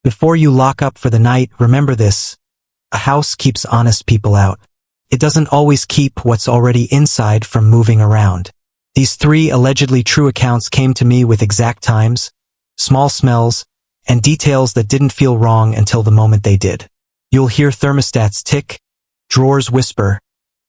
Before you lock up for the night, remember this. A house keeps honest people out. It doesn't always keep what's already inside from moving around. These 3 allegedly true accounts came to me with exact times, small smells, and details that didn't feel wrong until the moment they did. You'll hear thermostats tick, drawers whisper,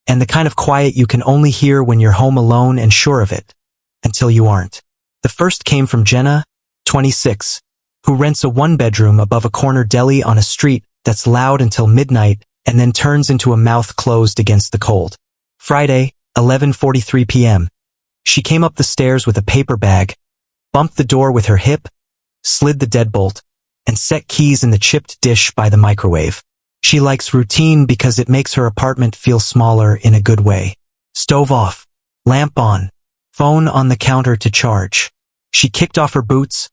and the kind of quiet you can only hear when you're home alone and sure of it, until you aren't. The first came from Jenna, 26, who rents a 1-bedroom above a corner deli on a street that's loud until midnight and then turns into a mouth closed against the cold. Friday, 11:43 p.m. She came up the stairs with a paper bag, bumped the door with her hip, slid the deadbolt, and set keys in the chipped dish by the microwave. She likes routine because it makes her apartment feel smaller in a good way. Stove off, lamp on, phone on the counter to charge. She kicked off her boots,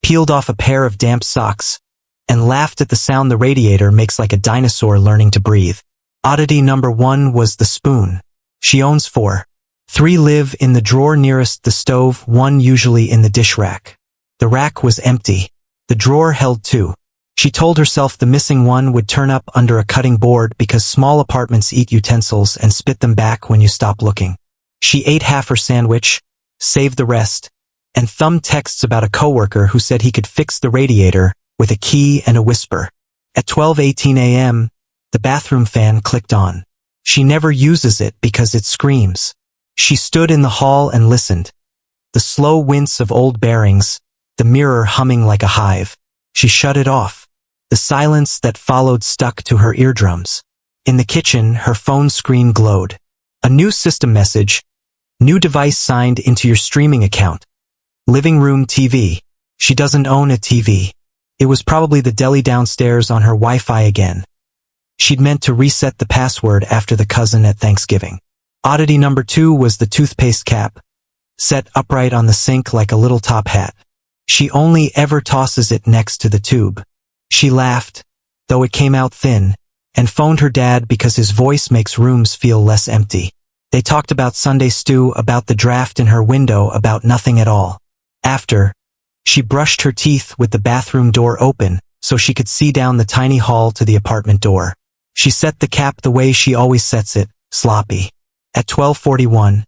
peeled off a pair of damp socks, and laughed at the sound the radiator makes like a dinosaur learning to breathe. Oddity number 1 was the spoon. She owns 4. 3 live in the drawer nearest the stove, 1 usually in the dish rack. The rack was empty. The drawer held 2. She told herself the missing one would turn up under a cutting board because small apartments eat utensils and spit them back when you stop looking. She ate half her sandwich, saved the rest, and thumbed texts about a coworker who said he could fix the radiator with a key and a whisper. At 12:18 a.m., the bathroom fan clicked on. She never uses it because it screams. She stood in the hall and listened. The slow wince of old bearings, the mirror humming like a hive. She shut it off. The silence that followed stuck to her eardrums. In the kitchen, her phone screen glowed. A new system message. New device signed into your streaming account. Living room TV. She doesn't own a TV. It was probably the deli downstairs on her Wi-Fi again. She'd meant to reset the password after the cousin at Thanksgiving. Oddity number 2 was the toothpaste cap, set upright on the sink like a little top hat. She only ever tosses it next to the tube. She laughed, though it came out thin, and phoned her dad because his voice makes rooms feel less empty. They talked about Sunday stew, about the draft in her window, about nothing at all. After, she brushed her teeth with the bathroom door open so she could see down the tiny hall to the apartment door. She set the cap the way she always sets it, sloppy. At 12:41,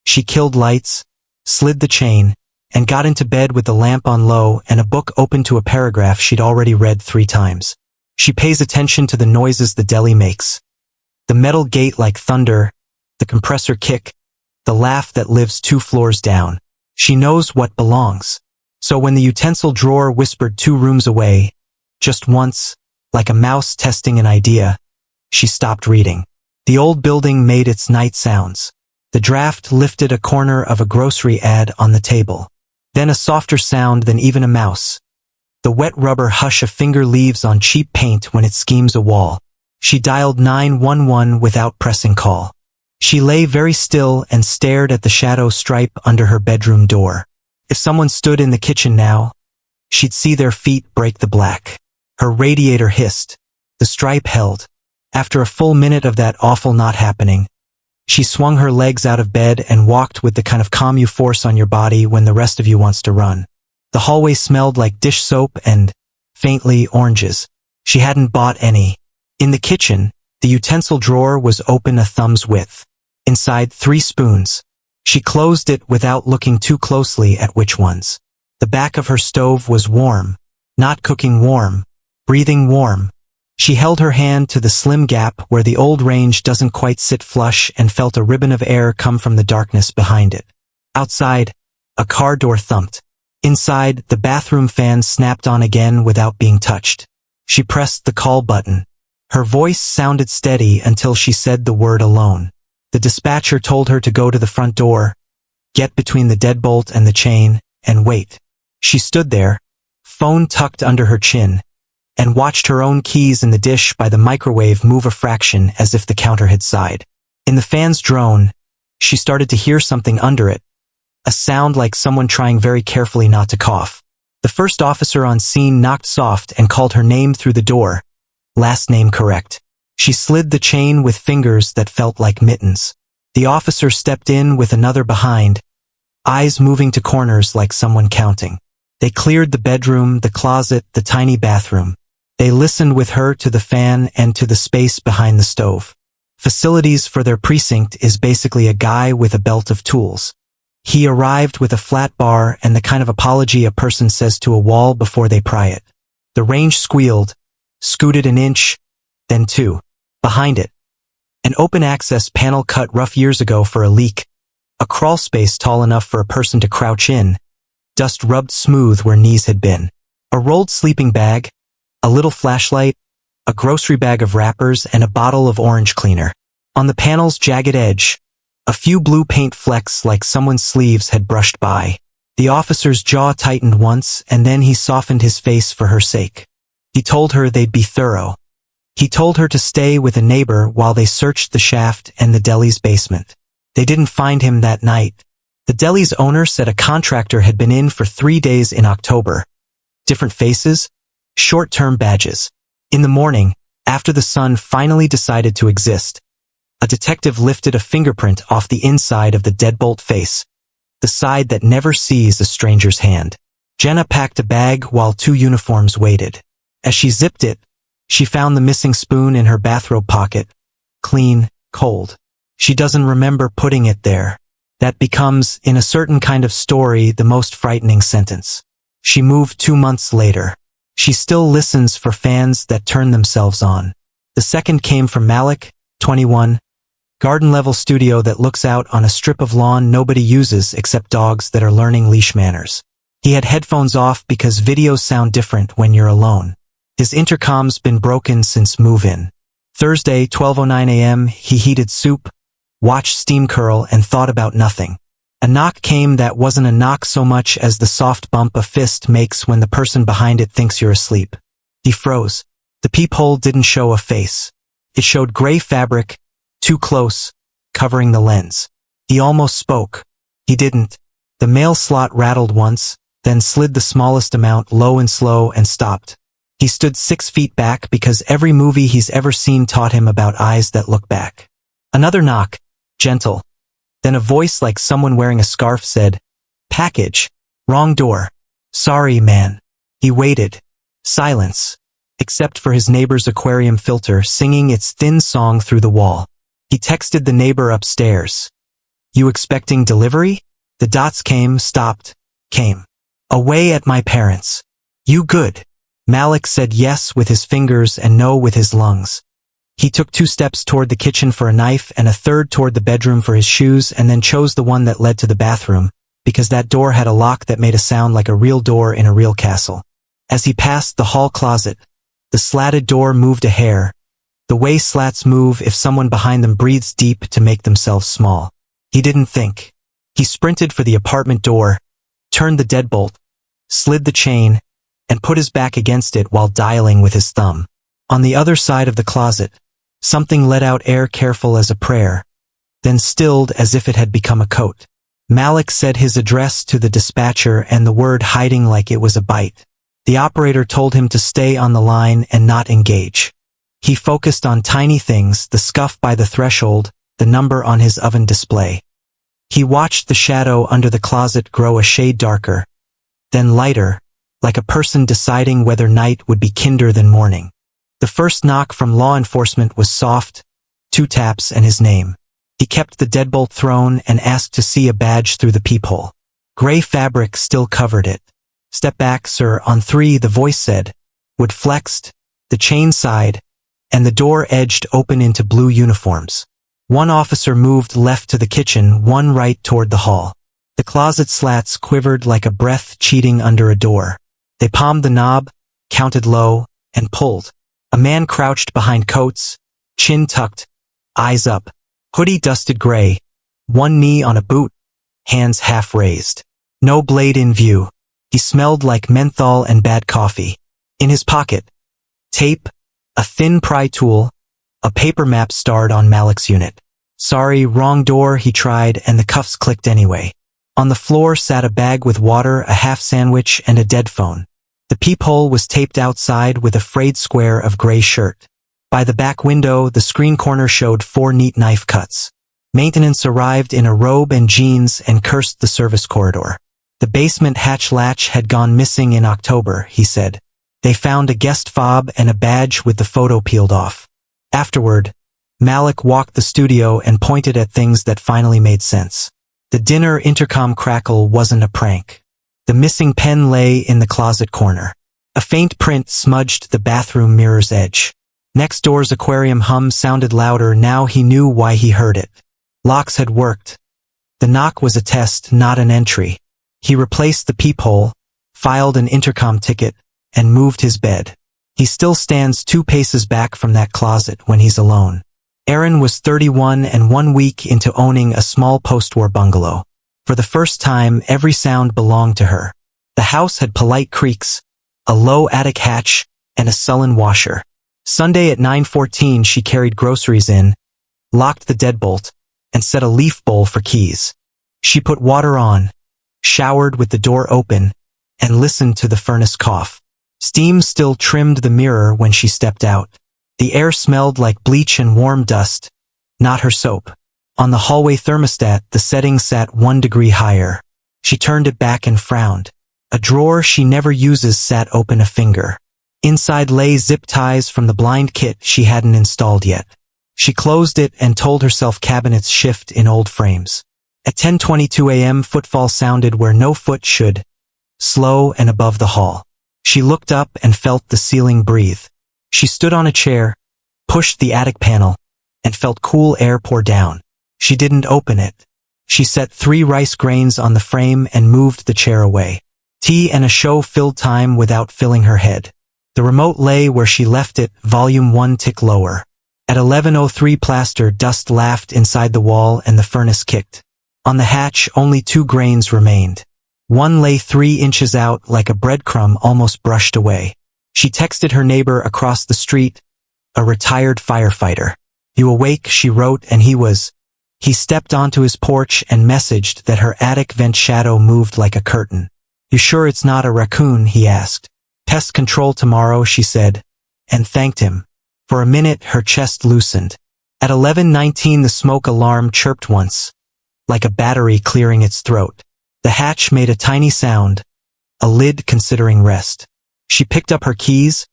she killed lights, slid the chain, and got into bed with the lamp on low and a book open to a paragraph she'd already read 3 times. She pays attention to the noises the deli makes. The metal gate like thunder, the compressor kick, the laugh that lives 2 floors down. She knows what belongs. So when the utensil drawer whispered 2 rooms away, just once, like a mouse testing an idea, she stopped reading. The old building made its night sounds. The draft lifted a corner of a grocery ad on the table. Then a softer sound than even a mouse. The wet rubber hush a finger leaves on cheap paint when it schemes a wall. She dialed 911 without pressing call. She lay very still and stared at the shadow stripe under her bedroom door. If someone stood in the kitchen now, she'd see their feet break the black. Her radiator hissed. The stripe held. After a full minute of that awful not happening, she swung her legs out of bed and walked with the kind of calm you force on your body when the rest of you wants to run. The hallway smelled like dish soap and, faintly, oranges. She hadn't bought any. In the kitchen, the utensil drawer was open a thumb's width. Inside 3 spoons. She closed it without looking too closely at which ones. The back of her stove was warm. Not cooking warm. Breathing warm. She held her hand to the slim gap where the old range doesn't quite sit flush and felt a ribbon of air come from the darkness behind it. Outside, a car door thumped. Inside, the bathroom fan snapped on again without being touched. She pressed the call button. Her voice sounded steady until she said the word alone. The dispatcher told her to go to the front door, get between the deadbolt and the chain, and wait. She stood there, phone tucked under her chin, and watched her own keys in the dish by the microwave move a fraction as if the counter had sighed. In the fan's drone, she started to hear something under it, a sound like someone trying very carefully not to cough. The first officer on scene knocked soft and called her name through the door, last name correct. She slid the chain with fingers that felt like mittens. The officer stepped in with another behind, eyes moving to corners like someone counting. They cleared the bedroom, the closet, the tiny bathroom. They listened with her to the fan and to the space behind the stove. Facilities for their precinct is basically a guy with a belt of tools. He arrived with a flat bar and the kind of apology a person says to a wall before they pry it. The range squealed, scooted an inch, then two. Behind it, an open-access panel cut rough years ago for a leak, a crawl space tall enough for a person to crouch in, dust rubbed smooth where knees had been. A rolled sleeping bag, a little flashlight, a grocery bag of wrappers, and a bottle of orange cleaner. On the panel's jagged edge, a few blue paint flecks like someone's sleeves had brushed by. The officer's jaw tightened once, and then he softened his face for her sake. He told her they'd be thorough. He told her to stay with a neighbor while they searched the shaft and the deli's basement. They didn't find him that night. The deli's owner said a contractor had been in for 3 days in October. Different faces, short-term badges. In the morning, after the sun finally decided to exist, a detective lifted a fingerprint off the inside of the deadbolt face, the side that never sees a stranger's hand. Jenna packed a bag while 2 uniforms waited. As she zipped it, she found the missing spoon in her bathrobe pocket, clean, cold. She doesn't remember putting it there. That becomes, in a certain kind of story, the most frightening sentence. She moved 2 months later. She still listens for fans that turn themselves on. The second came from Malik, 21, garden-level studio that looks out on a strip of lawn nobody uses except dogs that are learning leash manners. He had headphones off because videos sound different when you're alone. His intercom's been broken since move-in. Thursday, 12:09 a.m., he heated soup, watched steam curl, and thought about nothing. A knock came that wasn't a knock so much as the soft bump a fist makes when the person behind it thinks you're asleep. He froze. The peephole didn't show a face. It showed gray fabric, too close, covering the lens. He almost spoke. He didn't. The mail slot rattled once, then slid the smallest amount low and slow and stopped. He stood 6 feet back because every movie he's ever seen taught him about eyes that look back. Another knock, gentle. Then a voice like someone wearing a scarf said, "Package. Wrong door. Sorry, man." He waited. Silence. Except for his neighbor's aquarium filter singing its thin song through the wall. He texted the neighbor upstairs. "You expecting delivery?" The dots came, stopped, came. "Away at my parents'. You good?" Malik said yes with his fingers and no with his lungs. He took 2 steps toward the kitchen for a knife and a third toward the bedroom for his shoes, and then chose the one that led to the bathroom, because that door had a lock that made a sound like a real door in a real castle. As he passed the hall closet, the slatted door moved a hair, the way slats move if someone behind them breathes deep to make themselves small. He didn't think. He sprinted for the apartment door, turned the deadbolt, slid the chain, and put his back against it while dialing with his thumb. On the other side of the closet, something let out air careful as a prayer, then stilled as if it had become a coat. Malik said his address to the dispatcher and the word hiding like it was a bite. The operator told him to stay on the line and not engage. He focused on tiny things, the scuff by the threshold, the number on his oven display. He watched the shadow under the closet grow a shade darker, then lighter, like a person deciding whether night would be kinder than morning. The first knock from law enforcement was soft, 2 taps and his name. He kept the deadbolt thrown and asked to see a badge through the peephole. Gray fabric still covered it. "Step back, sir, on 3, the voice said. Wood flexed, the chain sighed, and the door edged open into blue uniforms. One officer moved left to the kitchen, one right toward the hall. The closet slats quivered like a breath cheating under a door. They palmed the knob, counted low, and pulled. A man crouched behind coats, chin tucked, eyes up, hoodie dusted gray, one knee on a boot, hands half raised. No blade in view. He smelled like menthol and bad coffee. In his pocket, tape, a thin pry tool, a paper map starred on Malik's unit. "Sorry, wrong door," he tried, and the cuffs clicked anyway. On the floor sat a bag with water, a half sandwich, and a dead phone. The peephole was taped outside with a frayed square of gray shirt. By the back window, the screen corner showed 4 neat knife cuts. Maintenance arrived in a robe and jeans and cursed the service corridor. The basement hatch latch had gone missing in October, he said. They found a guest fob and a badge with the photo peeled off. Afterward, Malik walked the studio and pointed at things that finally made sense. The dinner intercom crackle wasn't a prank. The missing pen lay in the closet corner. A faint print smudged the bathroom mirror's edge. Next door's aquarium hum sounded louder. Now he knew why he heard it. Locks had worked. The knock was a test, not an entry. He replaced the peephole, filed an intercom ticket, and moved his bed. He still stands 2 paces back from that closet when he's alone. Erin was 31 and 1 week into owning a small post-war bungalow. For the first time, every sound belonged to her. The house had polite creaks, a low attic hatch, and a sullen washer. Sunday at 9:14 she carried groceries in, locked the deadbolt, and set a leaf bowl for keys. She put water on, showered with the door open, and listened to the furnace cough. Steam still trimmed the mirror when she stepped out. The air smelled like bleach and warm dust, not her soap. On the hallway thermostat, the setting sat 1 degree higher. She turned it back and frowned. A drawer she never uses sat open a finger. Inside lay zip ties from the blind kit she hadn't installed yet. She closed it and told herself cabinets shift in old frames. At 10:22 a.m. footfall sounded where no foot should, slow and above the hall. She looked up and felt the ceiling breathe. She stood on a chair, pushed the attic panel, and felt cool air pour down. She didn't open it. She set 3 rice grains on the frame and moved the chair away. Tea and a show filled time without filling her head. The remote lay where she left it, volume 1 tick lower. At 11:03 plaster dust laughed inside the wall and the furnace kicked. On the hatch only 2 grains remained. One lay 3 inches out like a breadcrumb almost brushed away. She texted her neighbor across the street, a retired firefighter. "You awake?" she wrote, and he stepped onto his porch and messaged that her attic vent shadow moved like a curtain. "You sure it's not a raccoon?" he asked. "Pest control tomorrow," she said, and thanked him. For a minute her chest loosened. At 11:19 the smoke alarm chirped once, like a battery clearing its throat. The hatch made a tiny sound, a lid considering rest. She picked up her keys,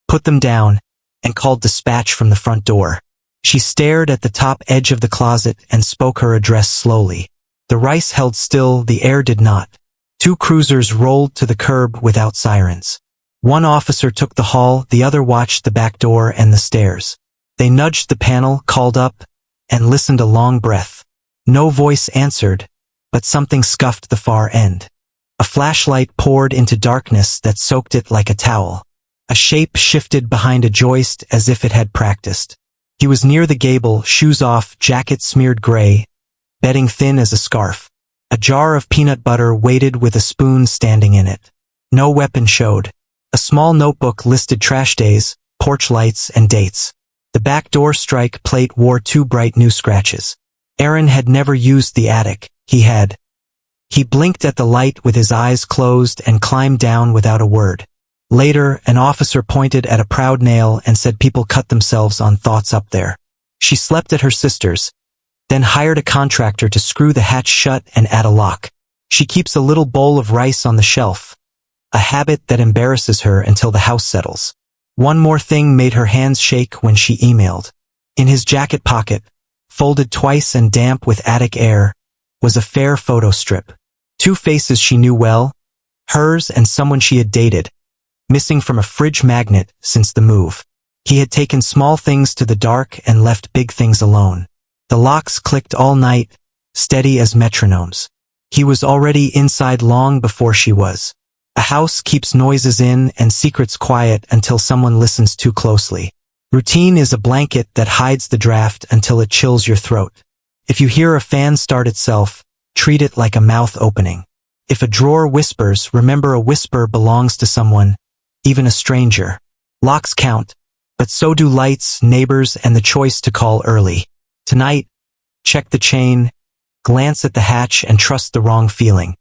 put them down, and called dispatch from the front door. She stared at the top edge of the closet and spoke her address slowly. The rice held still, the air did not. 2 cruisers rolled to the curb without sirens. One officer took the hall, the other watched the back door and the stairs. They nudged the panel, called up, and listened a long breath. No voice answered, but something scuffed the far end. A flashlight poured into darkness that soaked it like a towel. A shape shifted behind a joist as if it had practiced. He was near the gable, shoes off, jacket smeared gray, bedding thin as a scarf. A jar of peanut butter waited with a spoon standing in it. No weapon showed. A small notebook listed trash days, porch lights, and dates. The back door strike plate wore 2 bright new scratches. Erin had never used the attic. He blinked at the light with his eyes closed and climbed down without a word. Later, an officer pointed at a proud nail and said people cut themselves on thoughts up there. She slept at her sister's, then hired a contractor to screw the hatch shut and add a lock. She keeps a little bowl of rice on the shelf, a habit that embarrasses her until the house settles. One more thing made her hands shake when she emailed. In his jacket pocket, folded twice and damp with attic air, was a fair photo strip. 2 faces she knew well, hers and someone she had dated, missing from a fridge magnet since the move. He had taken small things to the dark and left big things alone. The locks clicked all night, steady as metronomes. He was already inside long before she was. A house keeps noises in and secrets quiet until someone listens too closely. Routine is a blanket that hides the draft until it chills your throat. If you hear a fan start itself, treat it like a mouth opening. If a drawer whispers, remember a whisper belongs to someone, even a stranger. Locks count, but so do lights, neighbors, and the choice to call early. Tonight, check the chain, glance at the hatch, and trust the wrong feeling.